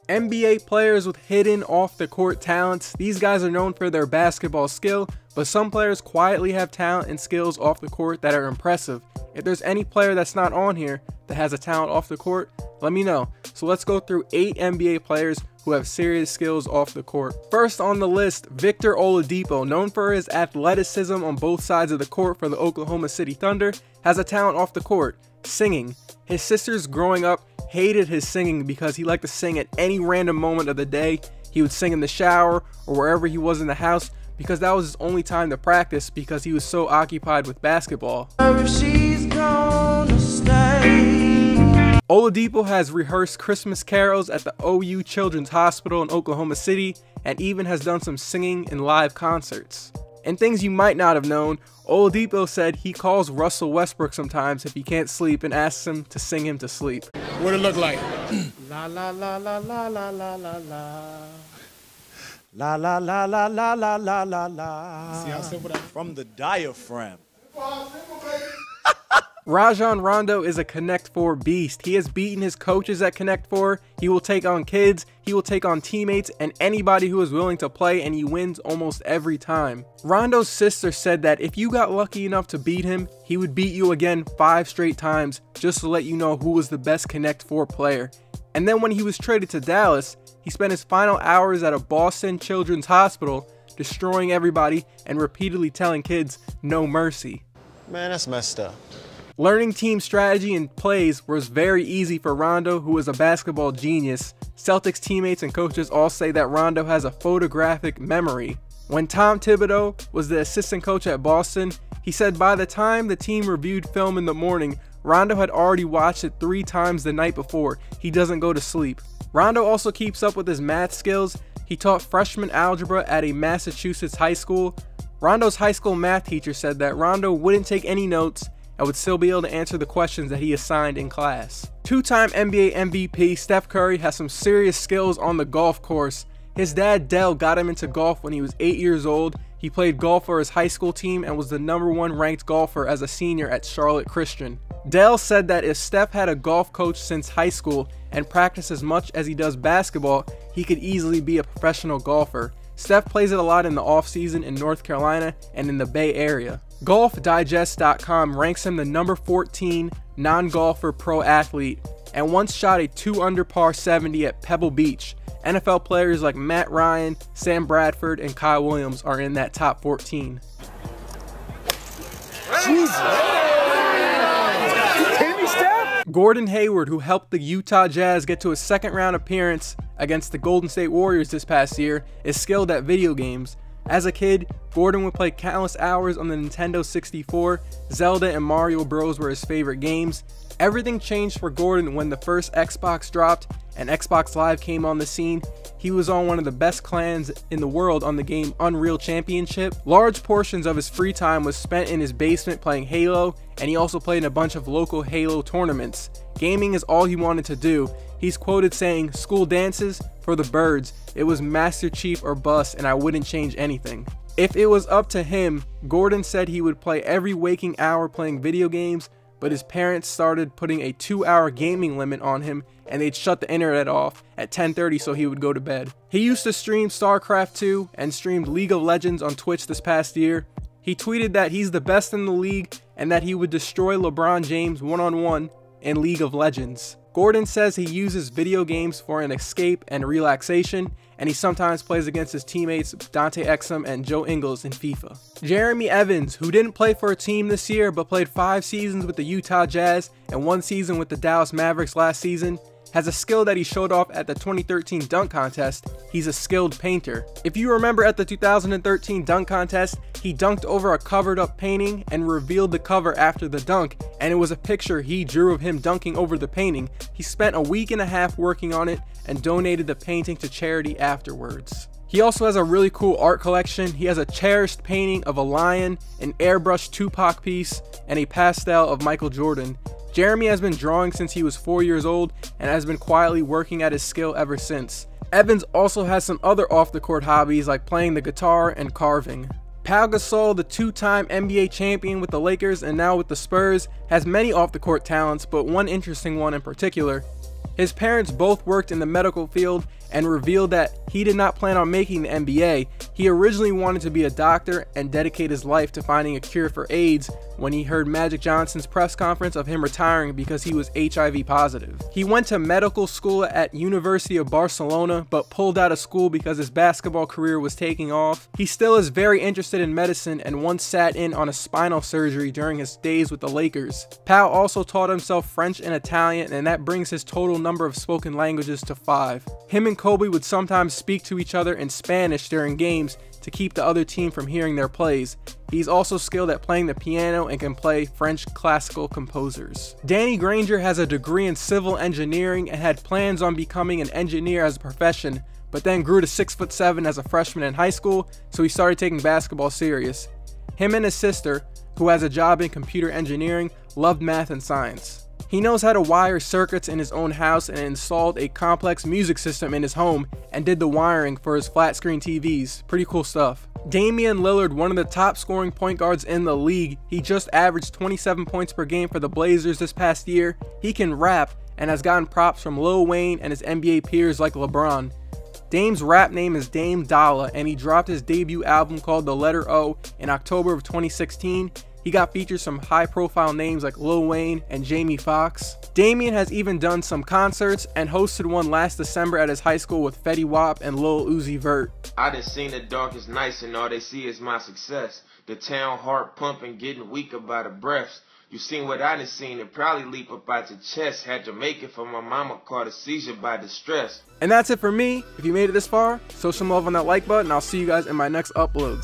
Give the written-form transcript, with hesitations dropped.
NBA players with hidden off-the-court talents. These guys are known for their basketball skill, but some players quietly have talent and skills off the court that are impressive. If there's any player that's not on here that has a talent off the court, let me know. So let's go through 8 NBA players who have serious skills off the court. First on the list, Victor Oladipo, known for his athleticism on both sides of the court for the Oklahoma City Thunder, has a talent off the court, singing. His sisters growing up hated his singing because he liked to sing at any random moment of the day. He would sing in the shower or wherever he was in the house because that was his only time to practice because he was so occupied with basketball. Oladipo has rehearsed Christmas carols at the OU Children's Hospital in Oklahoma City and even has done some singing in live concerts. And things you might not have known, Oladipo said he calls Russell Westbrook sometimes if he can't sleep and asks him to sing him to sleep. What'd it look like? La la la la la la la la la. La la la la la la la la la. See how simple that is? From the diaphragm. Rajon Rondo is a Connect 4 beast. He has beaten his coaches at Connect 4. He will take on kids, he will take on teammates, and anybody who is willing to play, and he wins almost every time. Rondo's sister said that if you got lucky enough to beat him, he would beat you again 5 straight times just to let you know who was the best Connect 4 player. And then when he was traded to Dallas, he spent his final hours at a Boston Children's Hospital destroying everybody and repeatedly telling kids no mercy. Man, that's messed up. Learning team strategy and plays was very easy for Rondo, who is a basketball genius. Celtics teammates and coaches all say that Rondo has a photographic memory. When Tom Thibodeau was the assistant coach at Boston, he said by the time the team reviewed film in the morning, Rondo had already watched it 3 times the night before. He doesn't go to sleep. Rondo also keeps up with his math skills. He taught freshman algebra at a Massachusetts high school. Rondo's high school math teacher said that Rondo wouldn't take any notes and would still be able to answer the questions that he assigned in class. 2-time NBA MVP Steph Curry has some serious skills on the golf course. His dad Dell got him into golf when he was 8 years old. He played golf for his high school team and was the #1 ranked golfer as a senior at Charlotte Christian. Dell said that if Steph had a golf coach since high school and practiced as much as he does basketball, he could easily be a professional golfer. Steph plays it a lot in the off-season in North Carolina and in the Bay Area. GolfDigest.com ranks him the #14 non-golfer pro athlete and once shot a 2-under par 70 at Pebble Beach. NFL players like Matt Ryan, Sam Bradford, and Kyle Williams are in that top 14. Jesus. Gordon Hayward, who helped the Utah Jazz get to a second-round appearance against the Golden State Warriors this past year, is skilled at video games. As a kid, Gordon would play countless hours on the Nintendo 64. Zelda and Mario Bros were his favorite games. Everything changed for Gordon when the first Xbox dropped and Xbox Live came on the scene. He was on one of the best clans in the world on the game Unreal Championship. Large portions of his free time was spent in his basement playing Halo, and he also played in a bunch of local Halo tournaments. Gaming is all he wanted to do. He's quoted saying, "School dances for the birds. It was Master Chief or bust, and I wouldn't change anything." If it was up to him, Gordon said he would play every waking hour playing video games, but his parents started putting a 2-hour gaming limit on him, and they'd shut the internet off at 10:30 so he would go to bed. He used to stream StarCraft 2 and streamed League of Legends on Twitch this past year. He tweeted that he's the best in the league and that he would destroy LeBron James one-on-one in League of Legends. Gordon says he uses video games for an escape and relaxation, and he sometimes plays against his teammates Dante Exum and Joe Ingles in FIFA. Jeremy Evans, who didn't play for a team this year but played 5 seasons with the Utah Jazz and 1 season with the Dallas Mavericks last season, has a skill that he showed off at the 2013 dunk contest. He's a skilled painter. If you remember at the 2013 dunk contest, he dunked over a covered up painting and revealed the cover after the dunk, and it was a picture he drew of him dunking over the painting. He spent a week and a half working on it and donated the painting to charity afterwards. He also has a really cool art collection. He has a cherished painting of a lion, an airbrushed Tupac piece, and a pastel of Michael Jordan. Jeremy has been drawing since he was 4 years old and has been quietly working at his skill ever since. Evans also has some other off-the-court hobbies like playing the guitar and carving. Pau Gasol, the 2-time NBA champion with the Lakers and now with the Spurs, has many off-the-court talents, but one interesting one in particular. His parents both worked in the medical field and revealed that he did not plan on making the NBA. He originally wanted to be a doctor and dedicate his life to finding a cure for AIDS when he heard Magic Johnson's press conference of him retiring because he was HIV positive. He went to medical school at University of Barcelona but pulled out of school because his basketball career was taking off. He still is very interested in medicine and once sat in on a spinal surgery during his days with the Lakers. Pau also taught himself French and Italian, and that brings his total number of spoken languages to 5. Him and Kobe would sometimes speak to each other in Spanish during games to keep the other team from hearing their plays. He's also skilled at playing the piano and can play French classical composers. Danny Granger has a degree in civil engineering and had plans on becoming an engineer as a profession, but then grew to 6'7" as a freshman in high school, so he started taking basketball serious. Him and his sister, who has a job in computer engineering, loved math and science. He knows how to wire circuits in his own house and installed a complex music system in his home and did the wiring for his flat screen TVs. Pretty cool stuff. Damian Lillard, one of the top scoring point guards in the league. He just averaged 27 points per game for the Blazers this past year. He can rap and has gotten props from Lil Wayne and his NBA peers like LeBron. Dame's rap name is Dame Dollar, and he dropped his debut album called The Letter O in October of 2016. He got features from high-profile names like Lil Wayne and Jamie Foxx. Damian has even done some concerts and hosted one last December at his high school with Fetty Wap and Lil Uzi Vert. I done seen the darkest nights and all they see is my success. The town heart pumping, getting weaker by the breaths. You seen what I done seen and probably leap up out your chest. Had to make it for my mama caught a seizure by distress. And that's it for me. If you made it this far, show some love on that like button. I'll see you guys in my next uploads.